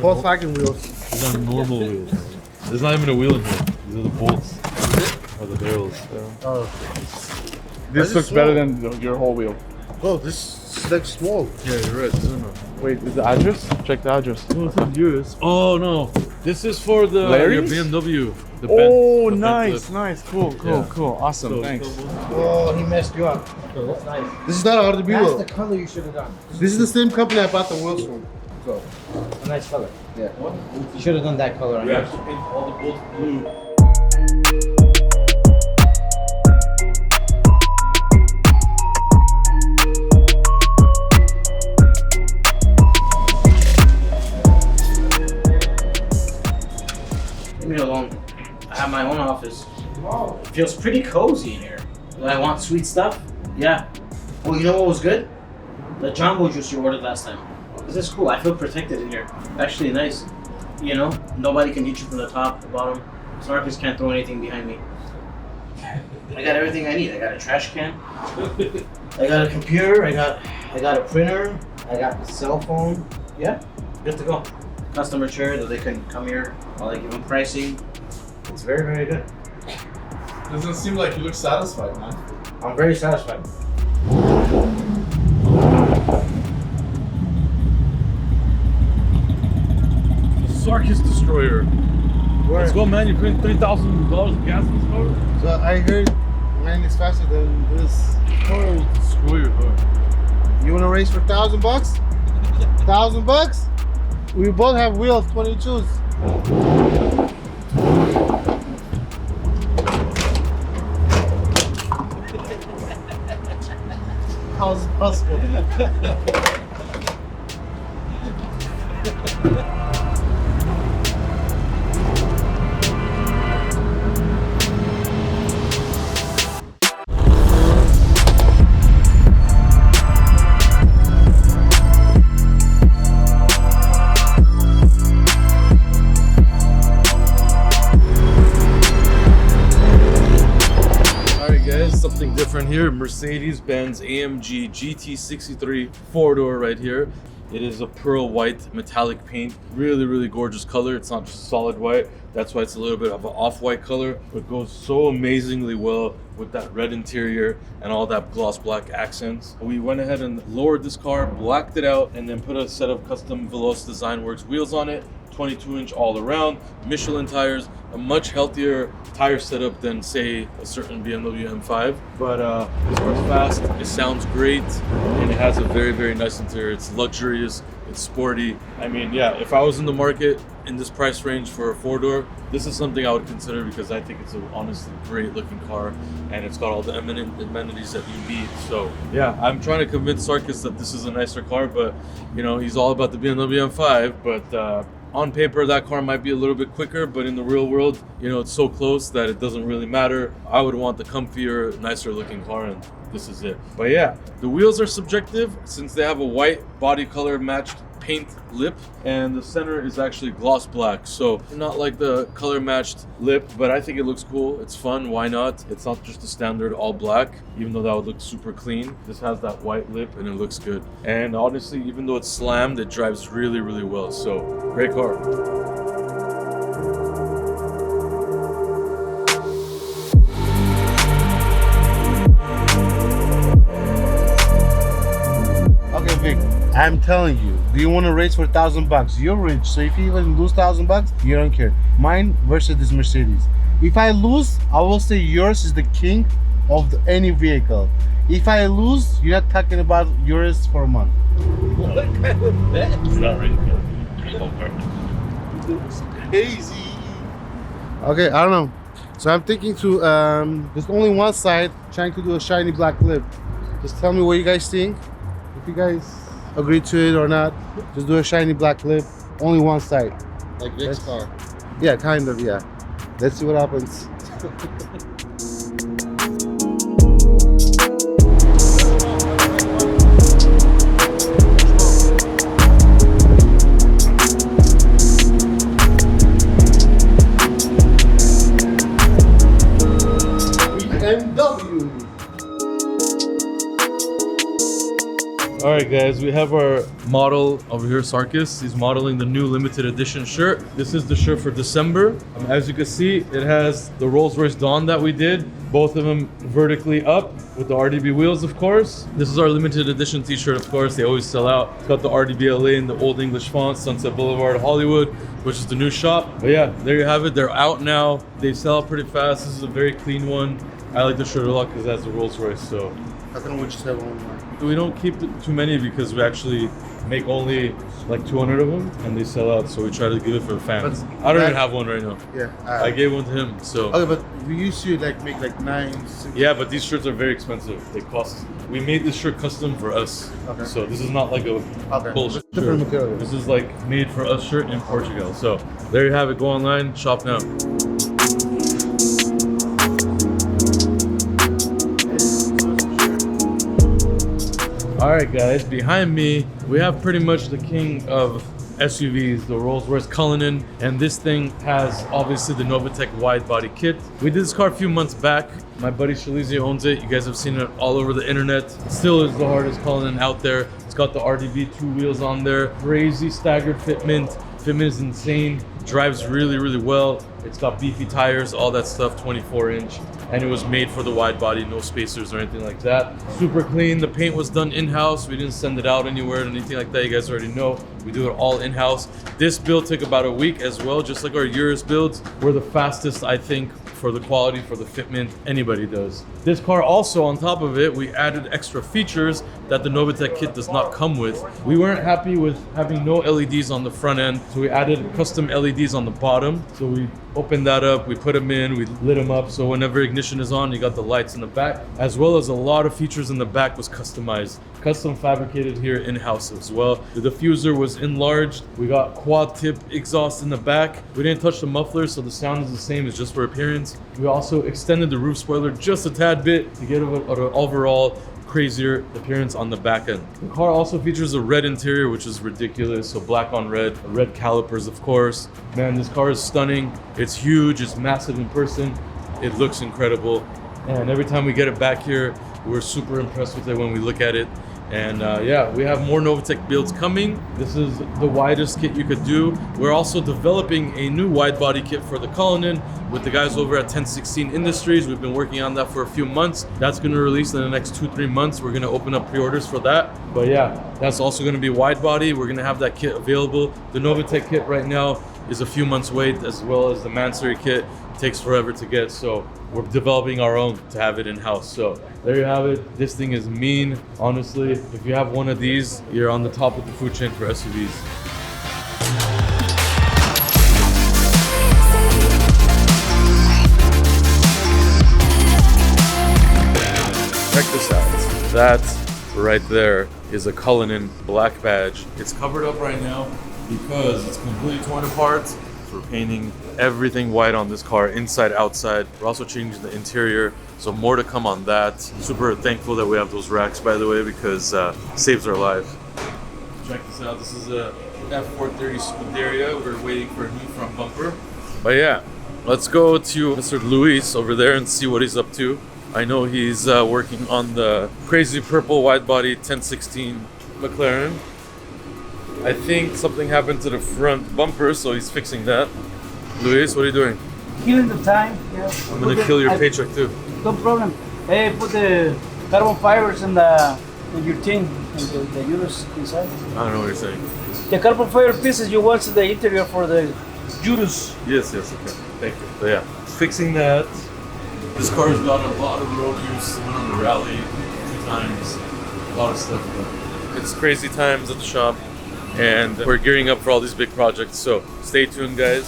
Volkswagen wheels. These are normal wheels. There's not even a wheel in here. These are the bolts. Or the barrels. Yeah. Oh. This looks better than your whole wheel. Oh, this looks small. Yeah, you're right. Designo. Wait, is the address? Check the address. Oh, it's in Urus. Oh no, this is for the your Larry's? BMW. The Oh, Bent nice, lip. nice, cool, awesome, So- thanks. Oh, he messed you up. That's nice. This is not RDB That's wheel. the color you should have done. This is the same company I bought the wheels from. So, A nice color. yeah. You should have done that color on We yours. have to paint all the bolts blue. Leave me alone. I have my own office. It feels pretty cozy in here. Do I want sweet stuff? Yeah. Well, you know what was good? The Jumbo juice you ordered last time. This is cool. I feel protected in here. Actually nice. You know, nobody can hit you from the top, the bottom. Sarkis can't throw anything behind me. I got everything I need. I got a trash can. I got a computer. I got a printer. I got the cell phone. Yeah, good to go. Customer chair that they can come here while I give them pricing. It's very, very good. Doesn't seem like you look satisfied, man. I'm very satisfied. The Sarkis destroyer. Let's go, man. You're putting $3,000 of gas in this car. So I heard mine is faster than this. Oh, destroy your car. You wanna race for $1,000 bucks? $1,000? We both have wheels, 22s. How is it possible? Something different here. Mercedes AMG GT63 four-door right here. It is a pearl white metallic paint. Really, really gorgeous color. It's not just solid white. That's why it's a little bit of an off-white color, but goes so amazingly well with that red interior and all that gloss black accents. We went ahead and lowered this car, blacked it out, and then put a set of custom Veloce Design Works wheels on it. 22-inch all around, Michelin tires, a much healthier tire setup than, say, a certain BMW M5. But this car's fast, it sounds great, and it has a very, very nice interior. It's luxurious, it's sporty. I mean, yeah, if I was in the market in this price range for a four-door, this is something I would consider because I think it's an honestly great looking car, and it's got all the amenities that you need. So yeah, I'm trying to convince Sarkis that this is a nicer car, but you know, he's all about the BMW M5, but on paper, that car might be a little bit quicker, but in the real world, you know, it's so close that it doesn't really matter. I would want the comfier, nicer looking car, and this is it. But yeah, the wheels are subjective since they have a white body color matched paint lip, and the center is actually gloss black, so not like the color matched lip, but I think it looks cool. It's fun, why not? It's not just the standard all black, even though that would look super clean. This has that white lip and it looks good, and honestly, even though it's slammed, it drives really, really well. So great car. Okay, Vic, I'm telling you, do you want to race for $1,000? You're rich, so if you even lose $1,000, you don't care. Mine versus this Mercedes. If I lose, I will say yours is the king of any vehicle. If I lose, you're not talking about yours for a month. What kind of bet? It's not really good. It's crazy. Okay, I don't know. So I'm thinking to, there's only one side trying to do a shiny black lip. Just tell me what you guys think. If you guys agree to it or not, just do a shiny black lip. Only one side. Like Vic's car. Yeah, kind of, yeah. Let's see what happens. BMW. All right, guys, we have our model over here, Sarkis. He's modeling the new limited edition shirt. This is the shirt for December. As you can see, it has the Rolls-Royce Dawn that we did, both of them vertically up with the RDB wheels, of course. This is our limited edition t-shirt, of course. They always sell out. It's got the RDB LA in the Old English font, Sunset Boulevard, Hollywood, which is the new shop. But yeah, there you have it. They're out now. They sell out pretty fast. This is a very clean one. I like the shirt a lot because it has the Rolls-Royce, so. How come we just have one more? We don't keep too many because we actually make only like 200 of them and they sell out, so we try to give it for the fans. But I don't even have one right now. Yeah. I gave one to him, so. Okay, but we used to like make like 9, 6. Yeah, but these shirts are very expensive. They cost. We made this shirt custom for us. Okay. So this is not like a bullshit Different shirt. material. This is like made for us shirt in Portugal. So there you have it. Go online, shop now. All right, guys, behind me, we have pretty much the king of SUVs, the Rolls-Royce Cullinan, and this thing has obviously the Novitec wide body kit. We did this car a few months back. My buddy Shalizia owns it. You guys have seen it all over the internet. It still is the hardest Cullinan out there. It's got the RDB 2 wheels on there. Crazy staggered fitment. Fitment is insane. Drives really, really well. It's got beefy tires, all that stuff, 24-inch. And it was made for the wide body, no spacers or anything like that. Super clean. The paint was done in-house. We didn't send it out anywhere or anything like that. You guys already know. We do it all in-house. This build took about a week as well, just like our Urus builds. We're the fastest, I think, for the quality, for the fitment, anybody does. This car also, on top of it, we added extra features that the Novitec kit does not come with. We weren't happy with having no LEDs on the front end, so we added custom LEDs on the bottom. So we opened that up, we put them in, we lit them up, so whenever ignition is on, you got the lights in the back, as well as a lot of features in the back was customized. Custom fabricated here in-house as well. The diffuser was enlarged. We got quad tip exhaust in the back. We didn't touch the muffler, so the sound is the same, it's just for appearance. We also extended the roof spoiler just a tad bit to get an overall crazier appearance on the back end. The car also features a red interior, which is ridiculous. So black on red, red calipers, of course. Man, this car is stunning. It's huge, it's massive in person. It looks incredible. And every time we get it back here, we're super impressed with it when we look at it. And yeah, we have more Novitec builds coming. This is the widest kit you could do. We're also developing a new wide body kit for the Cullinan with the guys over at 1016 Industries. We've been working on that for a few months. That's going to release in the next 2-3 months. We're going to open up pre-orders for that. But yeah, that's also going to be wide body. We're going to have that kit available. The Novitec kit right now is a few months wait, as well as the Mansory kit takes forever to get. So we're developing our own to have it in-house. So there you have it. This thing is mean, honestly. If you have one of these, you're on the top of the food chain for SUVs. Check this out. That right there is a Cullinan black badge. It's covered up right now because it's completely torn apart. So we're painting everything white on this car, inside, outside. We're also changing the interior, so more to come on that. Super thankful that we have those racks, by the way, because it saves our life. Check this out. This is a F430 Scuderia. We're waiting for a new front bumper. But yeah, let's go to Mr. Luis over there and see what he's up to. I know he's working on the crazy purple wide body 1016 McLaren. I think something happened to the front bumper, so he's fixing that. Luis, what are you doing? Killing the time, yeah. I'm gonna kill your paycheck too. No problem. Hey, put the carbon fibers in your tin, and the Urus inside. I don't know what you're saying. The carbon fiber pieces you want in the interior for the Urus. Yes, okay. Thank you. So yeah, fixing that. This car's got a lot of road use. Went on the rally 2 times. A lot of stuff. It's crazy times at the shop, and we're gearing up for all these big projects. So stay tuned, guys.